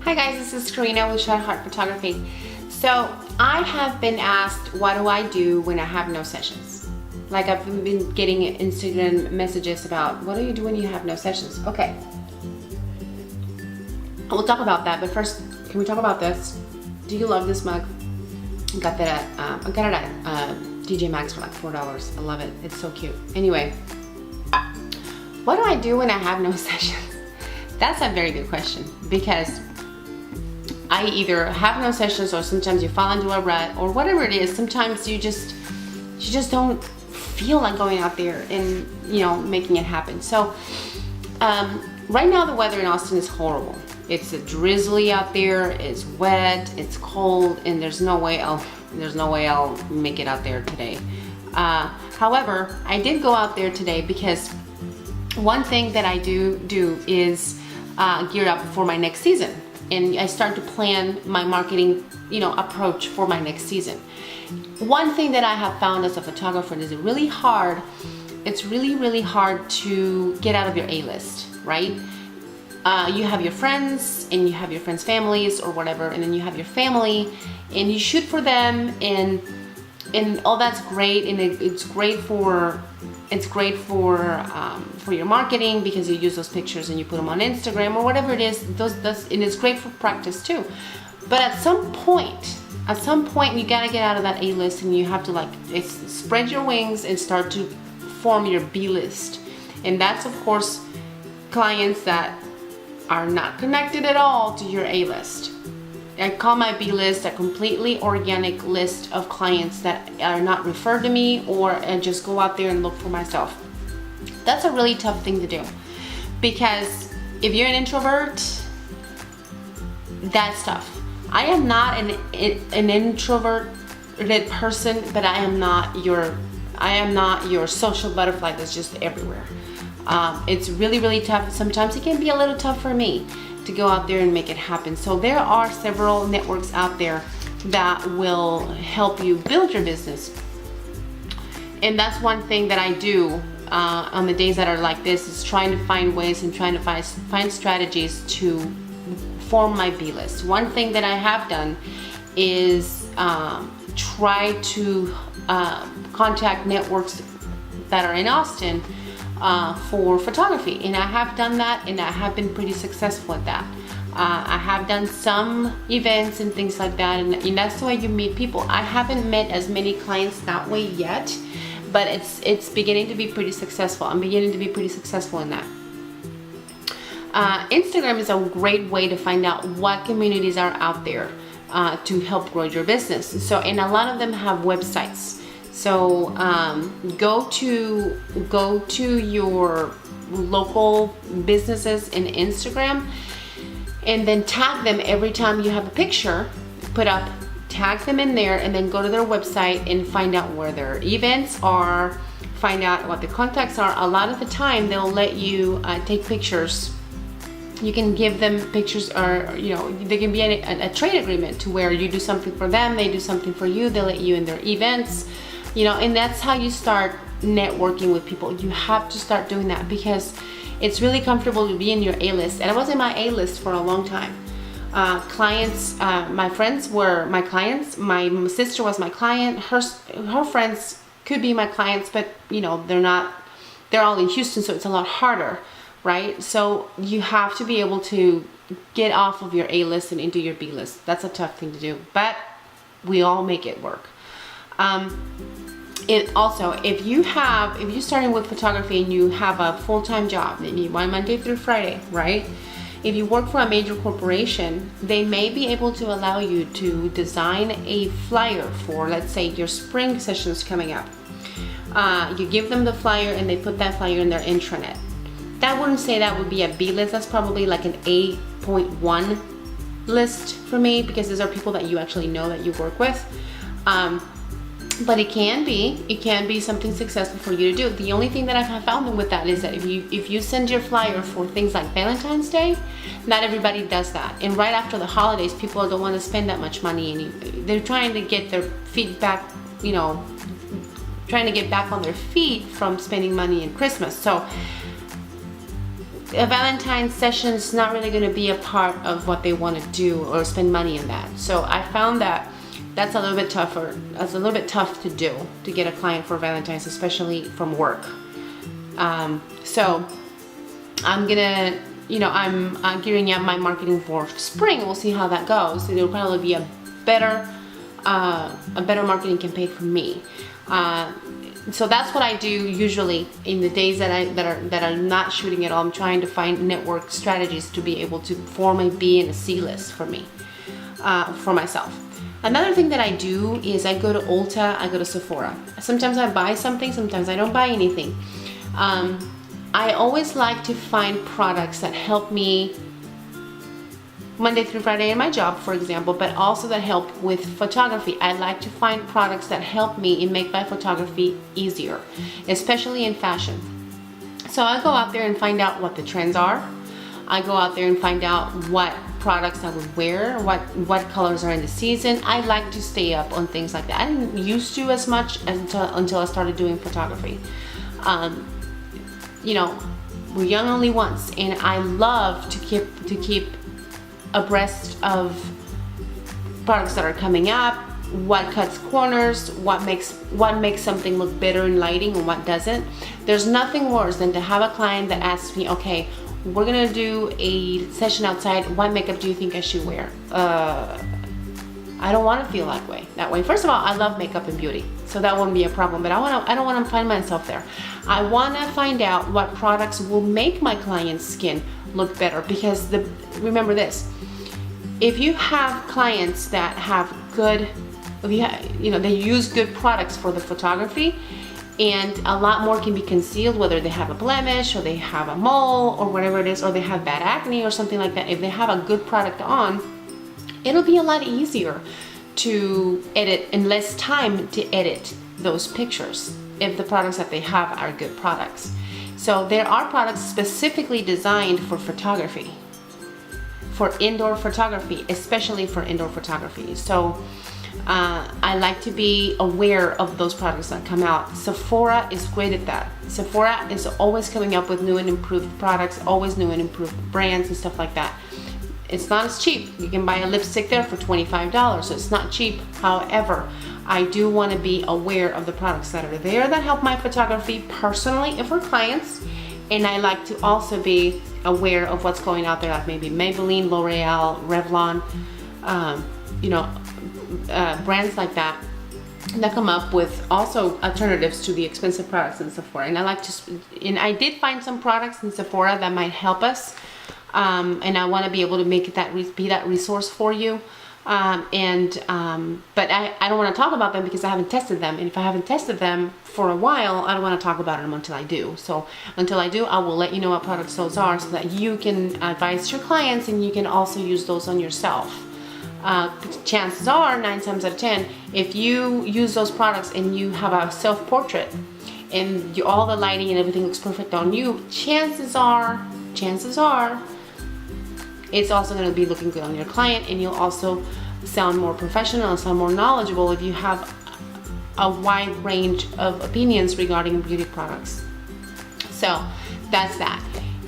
Hi guys, this is Karina with Shot Heart Photography. So I have been asked, what do I do when I have no sessions? Like I've been getting Instagram messages about, what do you do when you have no sessions? Okay, we'll talk about that, but first, can we talk about this? Do you love this mug? I got it at DJ Maxx for like $4. I love it, it's so cute. Anyway, what do I do when I have no sessions? That's a very good question, because I either have no sessions or sometimes you fall into a rut or whatever it is. Sometimes you just don't feel like going out there and, you know, making it happen. So right now the weather in Austin is horrible. It's drizzly out there, it's wet, it's cold, and there's no way I'll make it out there today. However, I did go out there today because one thing that I do is gear up for my next season. And I start to plan my marketing, approach for my next season. One thing that I have found as a photographer is really hard. It's really hard to get out of your A-list, right? You have your friends and you have your friends' families or whatever, and then you have your family and you shoot for them, and all that's great, and it's great for your marketing because you use those pictures and you put them on Instagram or whatever it is. And it's great for practice too. But at some point you gotta get out of that A-list, and you have to spread your wings and start to form your B-list. And that's of course clients that are not connected at all to your A-list. I call my B-list a completely organic list of clients that are not referred to me, or just go out there and look for myself. That's a really tough thing to do, because if you're an introvert, that's tough. I am not an introverted person, but I am not your social butterfly that's just everywhere. It's really tough. Sometimes it can be a little tough for me to go out there and make it happen. So there are several networks out there that will help you build your business. And that's one thing that I do on the days that are like this, is trying to find ways and trying to find strategies to form my B-list. One thing that I have done is try to contact networks that are in Austin for photography, and I have done that, and I have been pretty successful at that. I have done some events and things like that, and that's the way you meet people. I haven't met as many clients that way yet, but it's beginning to be pretty successful. I'm beginning to be pretty successful in that. Instagram is a great way to find out what communities are out there to help grow your business. So, and a lot of them have websites. So go to your local businesses in Instagram, and then tag them every time you have a picture put up. Tag them in there, and then go to their website and find out where their events are, find out what the contacts are. A lot of the time they'll let you take pictures. You can give them pictures, or there can be a trade agreement to where you do something for them, they do something for you, they let you in their events. And that's how you start networking with people. You have to start doing that, because it's really comfortable to be in your A-list. And I was in my A-list for a long time. Clients, my friends were my clients. My sister was my client. Her friends could be my clients, but they're all in Houston, so it's a lot harder, right? So you have to be able to get off of your A-list and into your B-list. That's a tough thing to do, but we all make it work. Also, if you're starting with photography and you have a full-time job and you want Monday through Friday, right? If you work for a major corporation, they may be able to allow you to design a flyer for, let's say, your spring sessions coming up. You give them the flyer and they put that flyer in their intranet. That wouldn't say that would be a B list. That's probably like an 8.1 list for me, because these are people that you actually know, that you work with. But it can be something successful for you to do. The only thing that I've found with that is that if you send your flyer for things like Valentine's Day, not everybody does that. And right after the holidays, people don't want to spend that much money, and they're trying to get their feet back, trying to get back on their feet from spending money in Christmas. So a Valentine's session is not really going to be a part of what they want to do or spend money on that. So I found that that's a little bit tougher. That's a little bit tough to do, to get a client for Valentine's, especially from work. So I'm gonna, I'm gearing up my marketing for spring. We'll see how that goes. It'll probably be a better marketing campaign for me. So that's what I do usually in the days that are not shooting at all. I'm trying to find network strategies to be able to form a B and a C list for me, for myself. Another thing that I do is I go to Ulta, I go to Sephora. Sometimes I buy something, sometimes I don't buy anything. I always like to find products that help me Monday through Friday in my job, for example, but also that help with photography. I like to find products that help me and make my photography easier, especially in fashion. So I go out there and find out what the trends are. I go out there and find out what products I would wear, what colors are in the season. I like to stay up on things like that. I didn't used to as much until I started doing photography. We're young only once, and I love to keep abreast of products that are coming up, what cuts corners, what makes something look better in lighting and what doesn't. There's nothing worse than to have a client that asks me, okay, we're gonna do a session outside, what makeup do you think I should wear? I don't want to feel that way. First of all, I love makeup and beauty, so that won't be a problem, but I don't want to find myself there. I want to find out what products will make my client's skin look better, because remember this, if you have clients that have good, they use good products for the photography, and a lot more can be concealed, whether they have a blemish or they have a mole or whatever it is, or they have bad acne or something like that. If they have a good product on, it'll be a lot easier to edit and less time to edit those pictures if the products that they have are good products. So there are products specifically designed for photography, for indoor photography, especially for indoor photography. So I like to be aware of those products that come out. Sephora is great at that. Sephora is always coming up with new and improved products, always new and improved brands and stuff like that. It's not as cheap. You can buy a lipstick there for $25, so it's not cheap. However, I do want to be aware of the products that are there that help my photography personally and for clients, and I like to also be aware of what's going out there, like maybe Maybelline, L'Oreal, Revlon, brands like that come up with also alternatives to the expensive products in Sephora. And I did find some products in Sephora that might help us, and I want to be able to make it be that resource for you. But I don't want to talk about them because I haven't tested them, and if I haven't tested them for a while, I don't want to talk about them until I do. So until I do, I will let you know what products those are, so that you can advise your clients and you can also use those on yourself. Chances are 9 times out of 10, if you use those products and you have a self-portrait and all the lighting and everything looks perfect on you, chances are it's also going to be looking good on your client, and you'll also sound more professional and sound more knowledgeable if you have a wide range of opinions regarding beauty products. So that's that,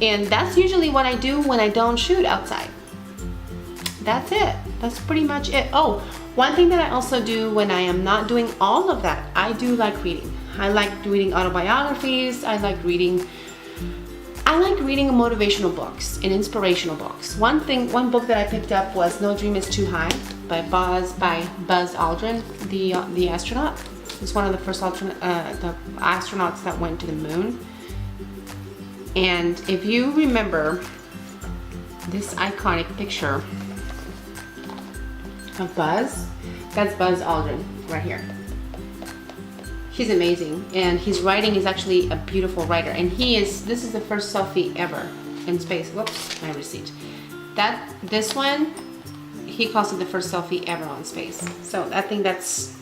and that's usually what I do when I don't shoot outside. That's it. That's pretty much it. Oh, one thing that I also do when I am not doing all of that, I do like reading. I like reading autobiographies. I like reading motivational books and inspirational books. One book that I picked up was No Dream Is Too High by Buzz Aldrin, the astronaut. He's one of the first the astronauts that went to the moon. And if you remember this iconic picture of Buzz, that's Buzz Aldrin right here. He's amazing, and his writing is actually a beautiful writer, and this is the first selfie ever in space. Whoops, my receipt. This one, he calls it the first selfie ever on space. So I think it's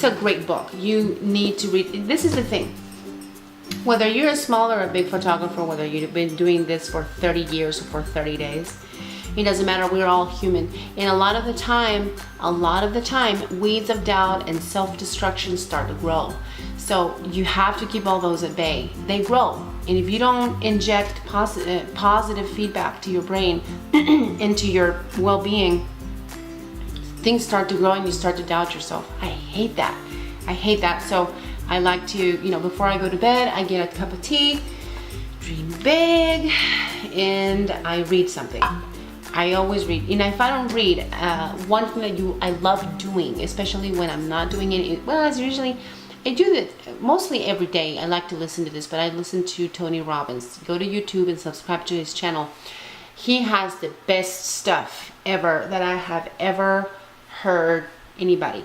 a great book. You need to read. This is the thing. Whether you're a small or a big photographer, whether you've been doing this for 30 years or for 30 days, it doesn't matter, we're all human. And a lot of the time, weeds of doubt and self-destruction start to grow. So you have to keep all those at bay. They grow. And if you don't inject positive feedback to your brain into your well-being, things start to grow and you start to doubt yourself. I hate that. I hate that. So I like to, you know, before I go to bed, I get a cup of tea, dream big, and I read something. I always read. And if I don't read, one thing that I love doing, especially when I'm not doing it, well, it's usually, I do this mostly every day. I like to listen to this, but I listen to Tony Robbins. Go to YouTube and subscribe to his channel. He has the best stuff ever that I have ever heard anybody.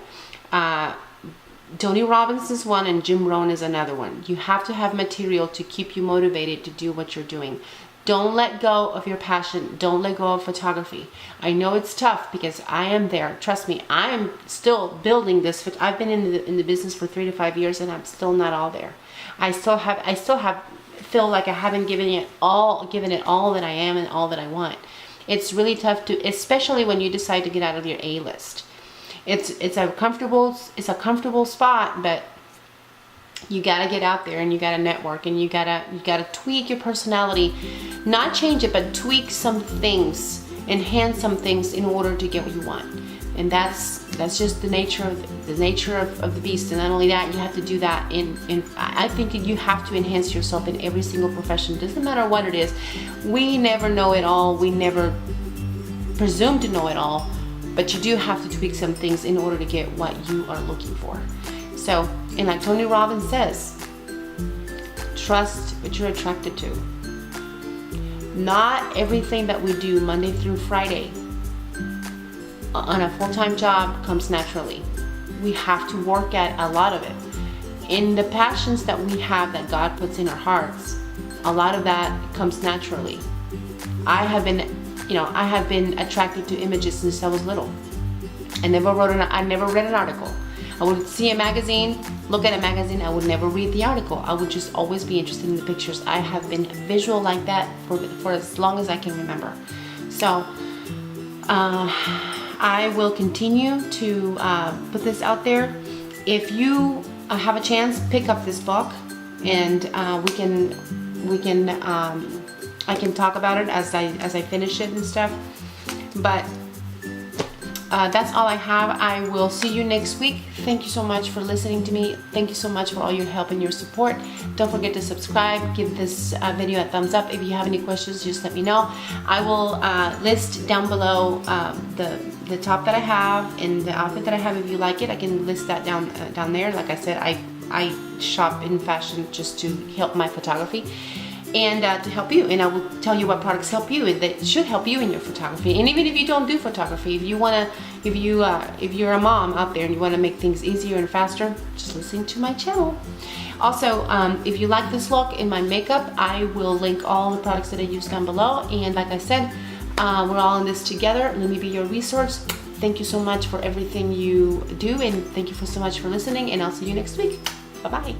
Tony Robbins is one and Jim Rohn is another one. You have to have material to keep you motivated to do what you're doing. Don't let go of your passion. Don't let go of photography. I know it's tough because I am there. Trust me, I am still building this. I've been in the business for 3 to 5 years and I'm still not all there. I still feel like I haven't given it all that I am and all that I want. It's really tough to, especially when you decide to get out of your A list. It's a comfortable spot, but you gotta get out there and you gotta network and you gotta tweak your personality, not change it, but tweak some things, enhance some things in order to get what you want. And that's just the nature of the beast. And not only that, you have to do that I think that you have to enhance yourself in every single profession. Doesn't matter what it is. We never know it all. We never presume to know it all. But you do have to tweak some things in order to get what you are looking for. So, and like Tony Robbins says, trust what you're attracted to. Not everything that we do Monday through Friday on a full-time job comes naturally. We have to work at a lot of it. In the passions that we have that God puts in our hearts, a lot of that comes naturally. I have been attracted to images since I was little. I never read an article. I would see a magazine, look at a magazine, I would never read the article. I would just always be interested in the pictures. I have been visual like that for as long as I can remember. So I will continue to put this out there. If you have a chance, pick up this book, and I can talk about it as I finish it and stuff. But that's all I have. I will see you next week. Thank you so much for listening to me. Thank you so much for all your help and your support. Don't forget to subscribe. Give this video a thumbs up. If you have any questions, just let me know. I will list down below the top that I have and the outfit that I have. If you like it, I can list that down there. Like I said, I shop in fashion just to help my photography. And to help you, and I will tell you what products help you that should help you in your photography. And even if you don't do photography, if you're a mom out there and you want to make things easier and faster, just listen to my channel. Also, if you like this look in my makeup, I will link all the products that I use down below. And like I said, we're all in this together. Let me be your resource. Thank you so much for everything you do, and thank you so much for listening, and I'll see you next week. Bye-bye.